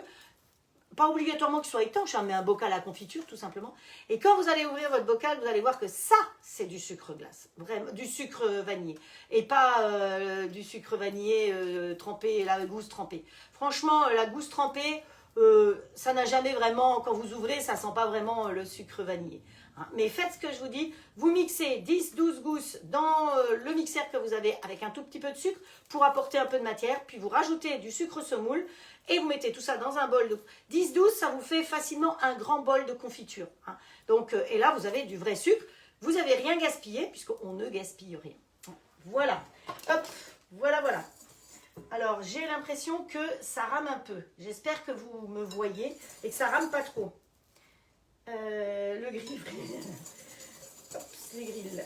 Pas obligatoirement qu'il soit étanche, hein, mais un bocal à confiture, tout simplement. Et quand vous allez ouvrir votre bocal, vous allez voir que ça, c'est du sucre glace. Vraiment, du sucre vanillé. Et pas du sucre vanillé trempé, la gousse trempée. Franchement, la gousse trempée, ça n'a jamais vraiment, quand vous ouvrez, ça sent pas vraiment le sucre vanillé. Hein. Mais faites ce que je vous dis, vous mixez 10-12 gousses dans le mixeur que vous avez avec un tout petit peu de sucre pour apporter un peu de matière, puis vous rajoutez du sucre semoule et vous mettez tout ça dans un bol de 10-12, ça vous fait facilement un grand bol de confiture. Hein. Donc, et là, vous avez du vrai sucre, vous n'avez rien gaspillé puisqu'on ne gaspille rien. Voilà, hop, voilà, voilà. Alors, j'ai l'impression que ça rame un peu. J'espère que vous me voyez et que ça rame pas trop. Le grill. Hop, les grilles.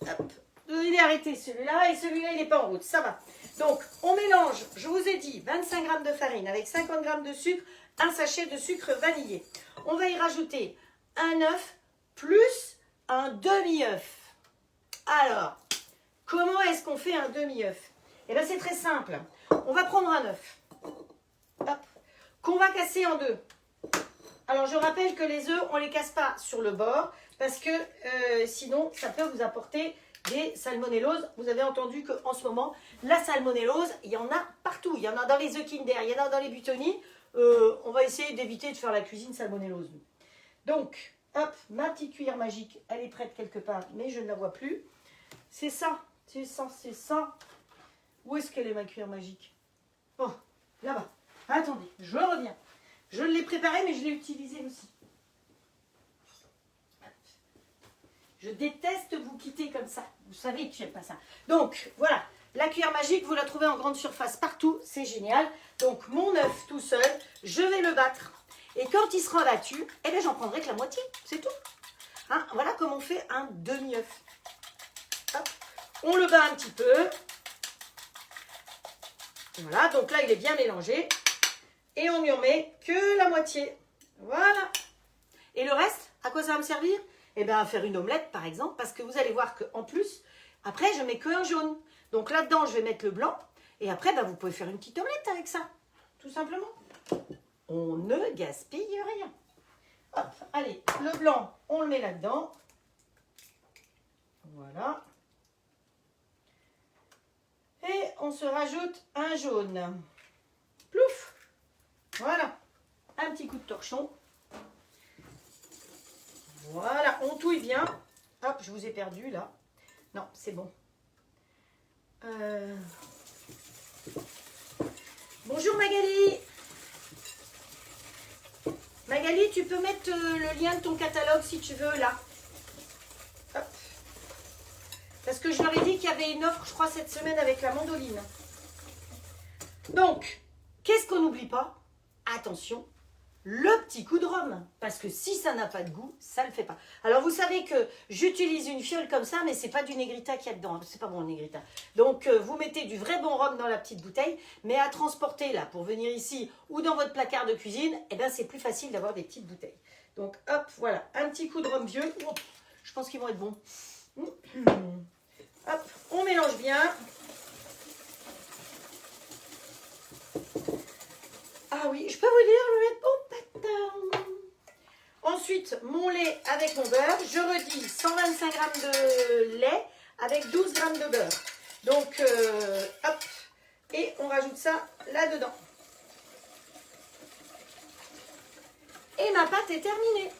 Hop. Il est arrêté celui-là et celui-là, il n'est pas en route. Ça va. Donc, on mélange, je vous ai dit, 25 g de farine avec 50 g de sucre, un sachet de sucre vanillé. On va y rajouter un œuf plus un demi-œuf. Alors, comment est-ce qu'on fait un demi-œuf? Eh bien, c'est très simple. On va prendre un œuf, qu'on va casser en deux. Alors, je rappelle que les œufs, on ne les casse pas sur le bord parce que sinon, ça peut vous apporter des salmonelloses. Vous avez entendu qu'en ce moment, la salmonellose, il y en a partout. Il y en a dans les œufs Kinder, il y en a dans les Buitoni. On va essayer d'éviter de faire la cuisine salmonellose. Donc, hop, ma petite cuillère magique, elle est prête quelque part, mais je ne la vois plus. C'est ça, c'est ça, c'est ça. Où est-ce qu'elle est ma cuillère magique? Oh, là-bas. Attendez, je reviens. Je l'ai préparée, mais je l'ai utilisée aussi. Je déteste vous quitter comme ça. Vous savez que j'aime pas ça. Donc, voilà. La cuillère magique, vous la trouvez en grande surface partout. C'est génial. Donc, mon œuf tout seul, je vais le battre. Et quand il sera battu, eh bien, j'en prendrai que la moitié. C'est tout. Hein, voilà comment on fait un demi-œuf. On le bat un petit peu. Voilà. Donc là, il est bien mélangé. Et on n'y en met que la moitié. Voilà. Et le reste, à quoi ça va me servir? Eh bien, à faire une omelette, par exemple, parce que vous allez voir qu'en plus, après, je mets que un jaune. Donc là-dedans, je vais mettre le blanc. Et après, vous pouvez faire une petite omelette avec ça. Tout simplement. On ne gaspille rien. Hop, allez, le blanc, on le met là-dedans. Voilà. Et on se rajoute un jaune. Plouf! Voilà, un petit coup de torchon. Voilà, on touille bien. Hop, je vous ai perdu là. Non, c'est bon. Bonjour Magali. Magali, tu peux mettre le lien de ton catalogue si tu veux là. Hop. Parce que je leur ai dit qu'il y avait une offre, je crois, cette semaine avec la mandoline. Donc, qu'est-ce qu'on n'oublie pas? Attention, le petit coup de rhum. Parce que si ça n'a pas de goût, ça ne le fait pas. Alors, vous savez que j'utilise une fiole comme ça, mais ce n'est pas du Negrita qu'il y a dedans. C'est pas bon, le Negrita. Donc, vous mettez du vrai bon rhum dans la petite bouteille. Mais à transporter, là, pour venir ici ou dans votre placard de cuisine, eh bien, c'est plus facile d'avoir des petites bouteilles. Donc, hop, voilà. Un petit coup de rhum vieux. Oh, je pense qu'ils vont être bons. Hop, on mélange bien. Ah oui, je peux vous dire, je vais mettre au patin. Ensuite, mon lait avec mon beurre. Je redis 125 g de lait avec 12 g de beurre. Donc, hop, et on rajoute ça là-dedans. Et ma pâte est terminée.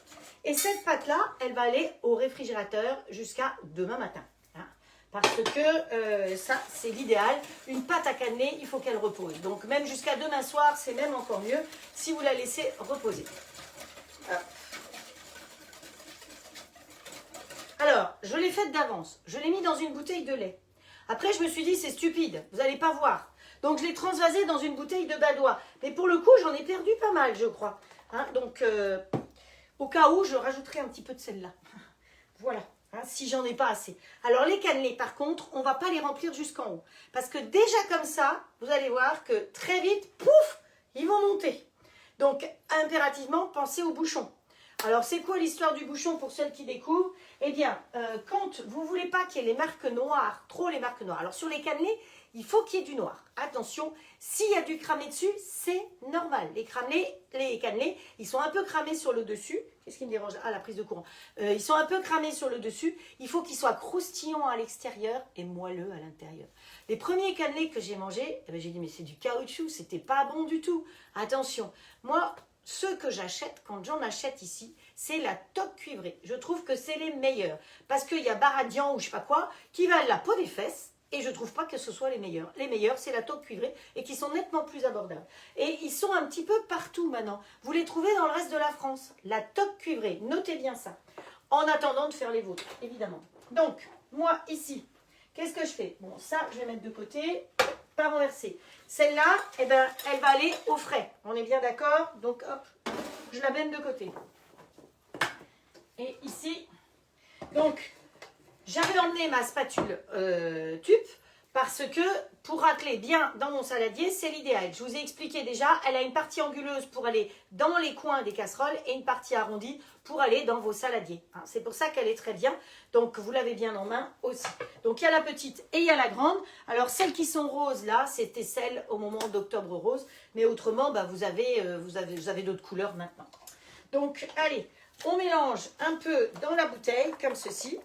Et cette pâte-là, elle va aller au réfrigérateur jusqu'à demain matin. Parce que ça, c'est l'idéal. Une pâte à cannelé, il faut qu'elle repose. Donc, même jusqu'à demain soir, c'est même encore mieux si vous la laissez reposer. Alors, je l'ai faite d'avance. Je l'ai mis dans une bouteille de lait. Après, je me suis dit, c'est stupide, vous n'allez pas voir. Donc, je l'ai transvasée dans une bouteille de badois. Mais pour le coup, j'en ai perdu pas mal, je crois. Hein, donc, au cas où, je rajouterai un petit peu de celle-là. Voilà. Hein, si j'en ai pas assez. Alors les cannelés par contre, on va pas les remplir jusqu'en haut. Parce que déjà comme ça, vous allez voir que très vite, pouf, ils vont monter. Donc impérativement, pensez au bouchon. Alors, c'est quoi l'histoire du bouchon pour celles qui découvrent? Eh bien, quand vous ne voulez pas qu'il y ait les marques noires, trop les marques noires. Alors, sur les cannelés, il faut qu'il y ait du noir. Attention, s'il y a du cramé dessus, c'est normal. Les cannelés, ils sont un peu cramés sur le dessus. Qu'est-ce qui me dérange? Ah, la prise de courant. Ils sont un peu cramés sur le dessus. Il faut qu'ils soient croustillants à l'extérieur et moelleux à l'intérieur. Les premiers cannelés que j'ai mangés, eh ben, j'ai dit, mais c'est du caoutchouc, c'était pas bon du tout. Attention, moi, ceux que j'achète, quand j'en achète ici, c'est la toque cuivrée. Je trouve que c'est les meilleurs. Parce qu'il y a Baradian ou je sais pas quoi, qui valent la peau des fesses. Et je ne trouve pas que ce soit les meilleurs. Les meilleurs, c'est la taupe cuivrée et qui sont nettement plus abordables. Et ils sont un petit peu partout maintenant. Vous les trouvez dans le reste de la France. La taupe cuivrée, notez bien ça. En attendant de faire les vôtres, évidemment. Donc, moi, ici, qu'est-ce que je fais? Bon, ça, je vais mettre de côté, pas renverser. Celle-là, eh ben, elle va aller au frais. On est bien d'accord? Donc, hop, je la mets de côté. Et ici, donc... J'avais emmené ma spatule TUP parce que pour racler bien dans mon saladier, c'est l'idéal. Je vous ai expliqué déjà, elle a une partie anguleuse pour aller dans les coins des casseroles et une partie arrondie pour aller dans vos saladiers. Hein, c'est pour ça qu'elle est très bien. Donc, vous l'avez bien en main aussi. Donc, il y a la petite et il y a la grande. Alors, celles qui sont roses, là, c'était celles au moment d'octobre rose. Mais autrement, bah, vous avez d'autres couleurs maintenant. Donc, allez, on mélange un peu dans la bouteille, comme ceci.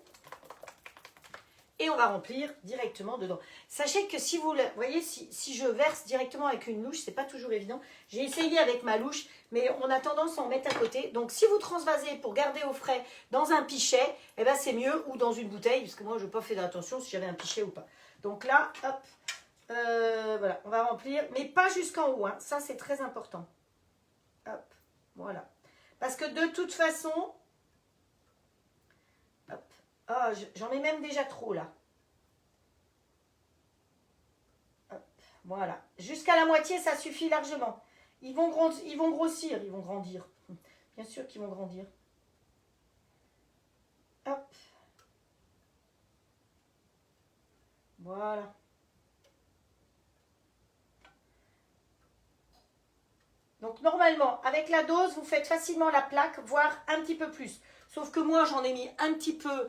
Et on va remplir directement dedans. Sachez que si vous voyez, si je verse directement avec une louche, c'est pas toujours évident. J'ai essayé avec ma louche, mais on a tendance à en mettre à côté. Donc si vous transvasez pour garder au frais dans un pichet, eh ben c'est mieux, ou dans une bouteille, parce que moi je n'ai pas fait d'attention si j'avais un pichet ou pas. Donc là, hop, voilà, on va remplir, mais pas jusqu'en haut, hein. Ça c'est très important. Hop, voilà. Parce que de toute façon... Ah, j'en ai même déjà trop là. Hop, voilà. Jusqu'à la moitié, ça suffit largement. Ils vont grossir, ils vont grandir. Bien sûr qu'ils vont grandir. Hop. Voilà. Donc normalement, avec la dose, vous faites facilement la plaque, voire un petit peu plus. Sauf que moi, j'en ai mis un petit peu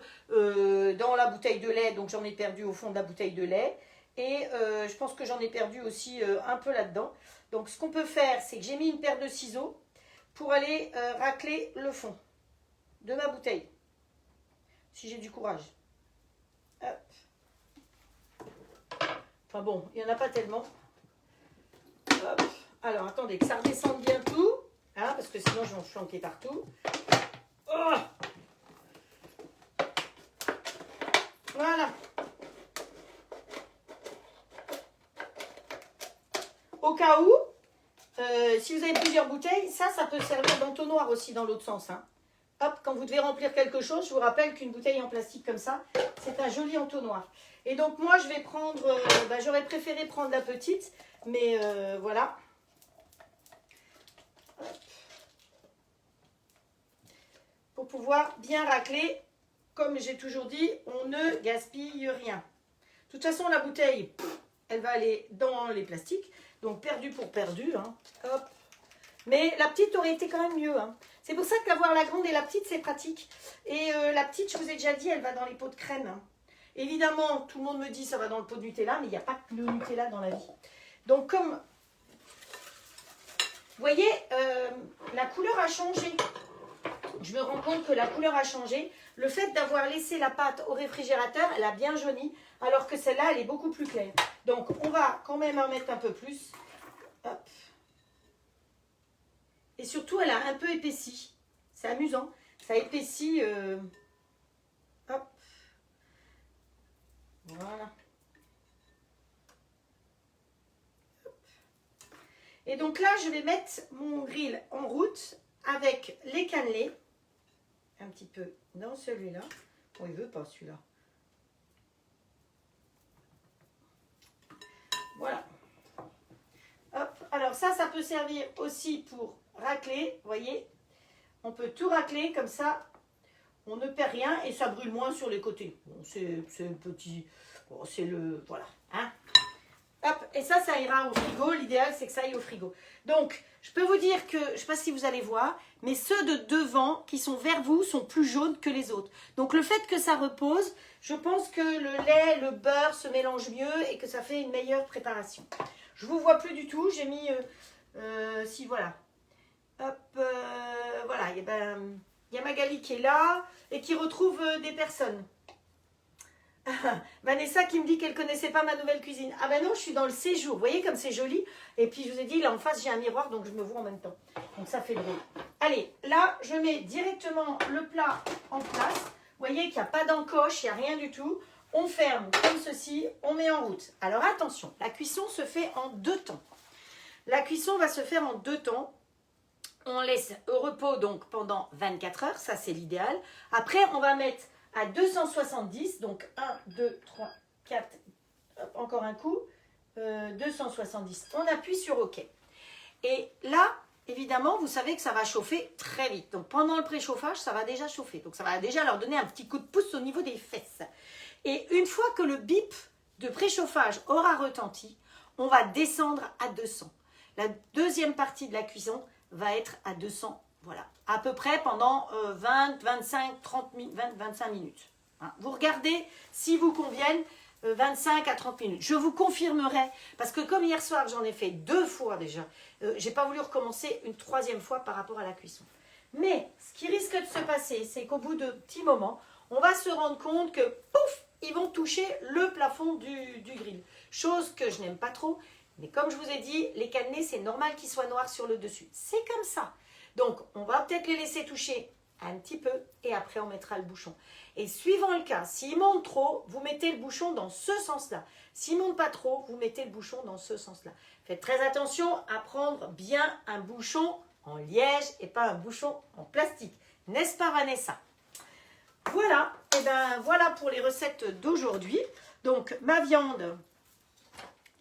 dans la bouteille de lait, donc j'en ai perdu au fond de la bouteille de lait. Et je pense que j'en ai perdu aussi un peu là-dedans. Donc ce qu'on peut faire, c'est que j'ai mis une paire de ciseaux pour aller racler le fond de ma bouteille. Si j'ai du courage. Hop. Enfin bon, il n'y en a pas tellement. Hop. Alors attendez, que ça redescende bien tout. Hein, parce que sinon je vais en flanquer partout. Oh, voilà. Au cas où, si vous avez plusieurs bouteilles, ça peut servir d'entonnoir aussi dans l'autre sens. Hein. Hop, quand vous devez remplir quelque chose, je vous rappelle qu'une bouteille en plastique comme ça, c'est un joli entonnoir. Et donc moi, je vais prendre, j'aurais préféré prendre la petite, mais voilà. Hop. Pour pouvoir bien racler, comme j'ai toujours dit, on ne gaspille rien. De toute façon, la bouteille, elle va aller dans les plastiques. Donc, perdu pour perdu. Hein. Hop. Mais la petite aurait été quand même mieux. Hein. C'est pour ça qu'avoir la grande et la petite, c'est pratique. Et la petite, je vous ai déjà dit, elle va dans les pots de crème. Hein. Évidemment, tout le monde me dit ça va dans le pot de Nutella, mais il n'y a pas que le Nutella dans la vie. Donc, comme... Vous voyez, la couleur a changé. Je me rends compte que la couleur a changé. Le fait d'avoir laissé la pâte au réfrigérateur, elle a bien jauni, alors que celle-là, elle est beaucoup plus claire. Donc, on va quand même en mettre un peu plus. Hop. Et surtout, elle a un peu épaissi. C'est amusant. Ça épaissit. Hop. Voilà. Hop. Et donc là, je vais mettre mon grill en route avec les cannelés. Un petit peu dans celui-là. Bon, il ne veut pas celui-là. Voilà. Hop. Alors ça peut servir aussi pour racler. Vous voyez, on peut tout racler comme ça. On ne perd rien et ça brûle moins sur les côtés. Bon, c'est petit. Bon, c'est le... Voilà. Hein. Hop, et ça ira au frigo. L'idéal, c'est que ça aille au frigo. Donc, je peux vous dire que, je ne sais pas si vous allez voir, mais ceux de devant qui sont vers vous sont plus jaunes que les autres. Donc, le fait que ça repose, je pense que le lait, le beurre se mélangent mieux et que ça fait une meilleure préparation. Je ne vous vois plus du tout. J'ai mis... si, voilà. Hop, voilà. Il y a Magali qui est là et qui retrouve des personnes. Vanessa qui me dit qu'elle ne connaissait pas ma nouvelle cuisine. Ah ben non, je suis dans le séjour. Vous voyez comme c'est joli. Et puis je vous ai dit, là en face, j'ai un miroir, donc je me vois en même temps. Donc ça fait drôle. Allez, là, je mets directement le plat en place. Vous voyez qu'il n'y a pas d'encoche, il n'y a rien du tout. On ferme comme ceci, on met en route. Alors attention, la cuisson se fait en 2 temps. La cuisson va se faire en 2 temps. On laisse au repos donc pendant 24 heures, ça c'est l'idéal. Après, on va mettre à 270, donc 1, 2, 3, 4, hop, encore un coup, 270. On appuie sur OK. Et là, évidemment, vous savez que ça va chauffer très vite. Donc pendant le préchauffage, ça va déjà chauffer. Donc ça va déjà leur donner un petit coup de pouce au niveau des fesses. Et une fois que le bip de préchauffage aura retenti, on va descendre à 200. La deuxième partie de la cuisson va être à 200. Voilà, à peu près pendant 20, 25, 30, 20, 25 minutes. Hein. Vous regardez si vous conviennent 25 à 30 minutes. Je vous confirmerai, parce que comme hier soir, j'en ai fait 2 fois déjà, j'ai pas voulu recommencer une 3e fois par rapport à la cuisson. Mais ce qui risque de se passer, c'est qu'au bout de petits moments, on va se rendre compte que, pouf, ils vont toucher le plafond du grill. Chose que je n'aime pas trop, mais comme je vous ai dit, les cannelés, c'est normal qu'ils soient noirs sur le dessus. C'est comme ça. Donc, on va peut-être les laisser toucher un petit peu et après, on mettra le bouchon. Et suivant le cas, s'il monte trop, vous mettez le bouchon dans ce sens-là. S'il monte pas trop, vous mettez le bouchon dans ce sens-là. Faites très attention à prendre bien un bouchon en liège et pas un bouchon en plastique. N'est-ce pas, Vanessa? Voilà, et ben voilà pour les recettes d'aujourd'hui. Donc, ma viande,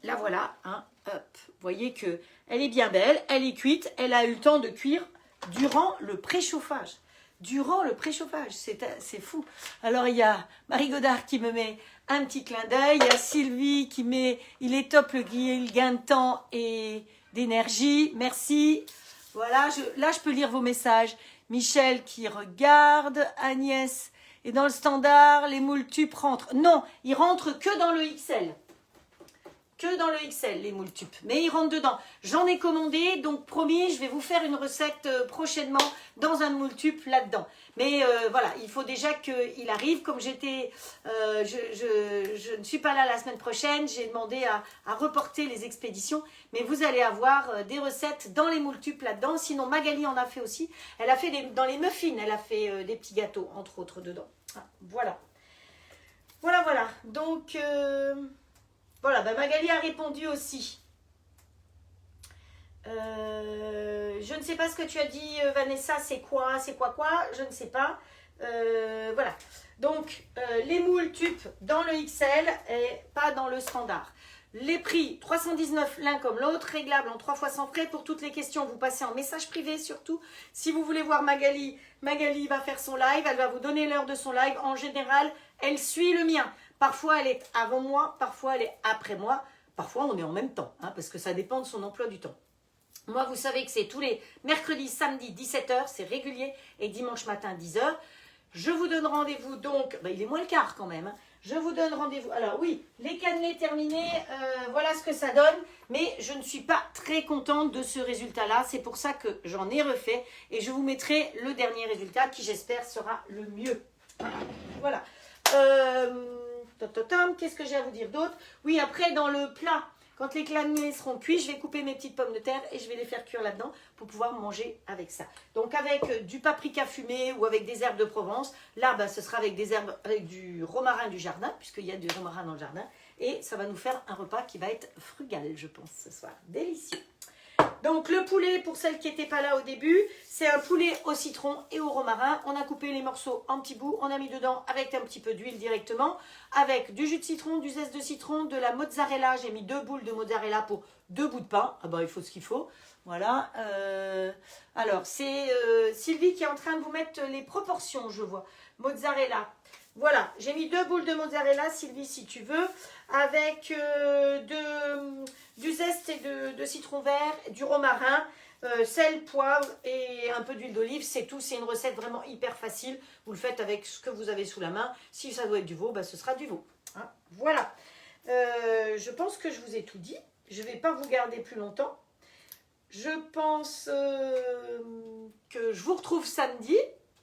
la voilà, hein, hop. Vous voyez que elle est bien belle, elle est cuite, elle a eu le temps de cuire durant le préchauffage. Durant le préchauffage, c'est fou. Alors, il y a Marie Godard qui me met un petit clin d'œil. Il y a Sylvie qui met « Il est top le grill, gain de temps et d'énergie. Merci. » Voilà, là, je peux lire vos messages. Michel qui regarde. Agnès. Et dans le standard, les moules tubes rentrent. Non, ils rentrent que dans le XL. Que dans le XL, les moules tubes. Mais ils rentrent dedans. J'en ai commandé, donc promis, je vais vous faire une recette prochainement dans un moule tube là-dedans. Mais voilà, il faut déjà qu'il arrive. Comme j'étais, je ne suis pas là la semaine prochaine, j'ai demandé à reporter les expéditions. Mais vous allez avoir des recettes dans les moules tubes là-dedans. Sinon, Magali en a fait aussi. Elle a fait dans les muffins, elle a fait des petits gâteaux, entre autres, dedans. Ah, voilà. Voilà, voilà. Donc... voilà, ben Magali a répondu aussi. Je ne sais pas ce que tu as dit, Vanessa, c'est quoi, je ne sais pas. Voilà, donc les moules tubes dans le XL et pas dans le standard. Les prix, 319 l'un comme l'autre, réglable en 3 fois sans frais. Pour toutes les questions, vous passez en message privé surtout. Si vous voulez voir Magali, Magali va faire son live, elle va vous donner l'heure de son live. En général, elle suit le mien. Parfois, elle est avant moi, parfois, elle est après moi. Parfois, on est en même temps, hein, parce que ça dépend de son emploi du temps. Moi, vous savez que c'est tous les mercredis, samedis, 17h, c'est régulier, et dimanche matin, 10h. Je vous donne rendez-vous donc, il est moins le quart quand même, hein. Je vous donne rendez-vous. Alors oui, les cannelés terminés, voilà ce que ça donne. Mais je ne suis pas très contente de ce résultat-là. C'est pour ça que j'en ai refait. Et je vous mettrai le dernier résultat qui, j'espère, sera le mieux. Voilà. Qu'est-ce que j'ai à vous dire d'autre? Oui, après, dans le plat, quand les cannelés seront cuits, je vais couper mes petites pommes de terre et je vais les faire cuire là-dedans pour pouvoir manger avec ça. Donc, avec du paprika fumé ou avec des herbes de Provence. Là, ce sera avec des herbes, avec du romarin du jardin, puisqu'il y a du romarin dans le jardin. Et ça va nous faire un repas qui va être frugal, je pense, ce soir. Délicieux. Donc le poulet, pour celles qui n'étaient pas là au début, c'est un poulet au citron et au romarin. On a coupé les morceaux en petits bouts, on a mis dedans avec un petit peu d'huile directement, avec du jus de citron, du zeste de citron, de la mozzarella. J'ai mis 2 boules de mozzarella pour 2 bouts de pain. Ah ben, il faut ce qu'il faut. Voilà. Alors, c'est Sylvie qui est en train de vous mettre les proportions, je vois. Mozzarella, Voilà, j'ai mis 2 boules de mozzarella, Sylvie, si tu veux, avec du zeste et de citron vert, du romarin, sel, poivre et un peu d'huile d'olive, c'est tout. C'est une recette vraiment hyper facile. Vous le faites avec ce que vous avez sous la main. Si ça doit être du veau, bah, ce sera du veau. Hein, voilà. Je pense que je vous ai tout dit. Je ne vais pas vous garder plus longtemps. Je pense que je vous retrouve samedi,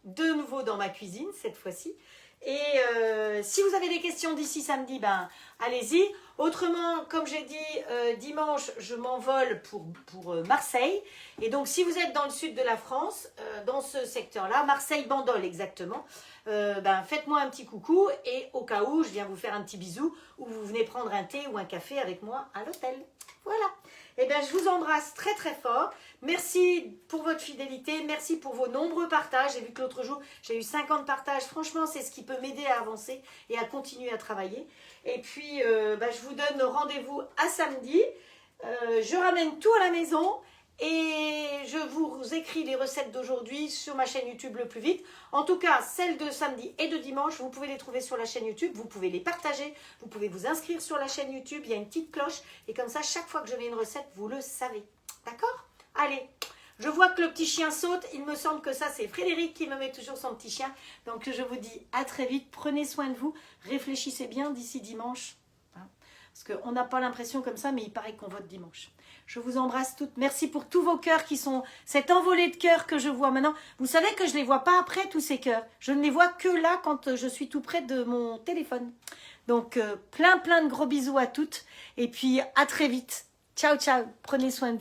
de nouveau dans ma cuisine cette fois-ci. Et si vous avez des questions d'ici samedi, ben allez-y. Autrement, comme j'ai dit, dimanche, je m'envole pour Marseille. Et donc, si vous êtes dans le sud de la France, dans ce secteur-là, Marseille-Bandol exactement, ben, faites-moi un petit coucou. Et au cas où, je viens vous faire un petit bisou ou vous venez prendre un thé ou un café avec moi à l'hôtel. Voilà. Eh bien, je vous embrasse très très fort. Merci pour votre fidélité. Merci pour vos nombreux partages. J'ai vu que l'autre jour, j'ai eu 50 partages. Franchement, c'est ce qui peut m'aider à avancer et à continuer à travailler. Et puis, je vous donne rendez-vous à samedi. Je ramène tout à la maison et je vous écris les recettes d'aujourd'hui sur ma chaîne YouTube le plus vite. En tout cas, celles de samedi et de dimanche, vous pouvez les trouver sur la chaîne YouTube. Vous pouvez les partager. Vous pouvez vous inscrire sur la chaîne YouTube. Il y a une petite cloche. Et comme ça, chaque fois que je mets une recette, vous le savez. D'accord? Allez, je vois que le petit chien saute. Il me semble que ça, c'est Frédéric qui me met toujours son petit chien. Donc, je vous dis à très vite. Prenez soin de vous. Réfléchissez bien d'ici dimanche. Hein, parce qu'on n'a pas l'impression comme ça, mais il paraît qu'on vote dimanche. Je vous embrasse toutes. Merci pour tous vos cœurs qui sont... Cette envolée de cœurs que je vois maintenant. Vous savez que je ne les vois pas après, tous ces cœurs. Je ne les vois que là, quand je suis tout près de mon téléphone. Donc, plein de gros bisous à toutes. Et puis, à très vite. Ciao, ciao. Prenez soin de vous.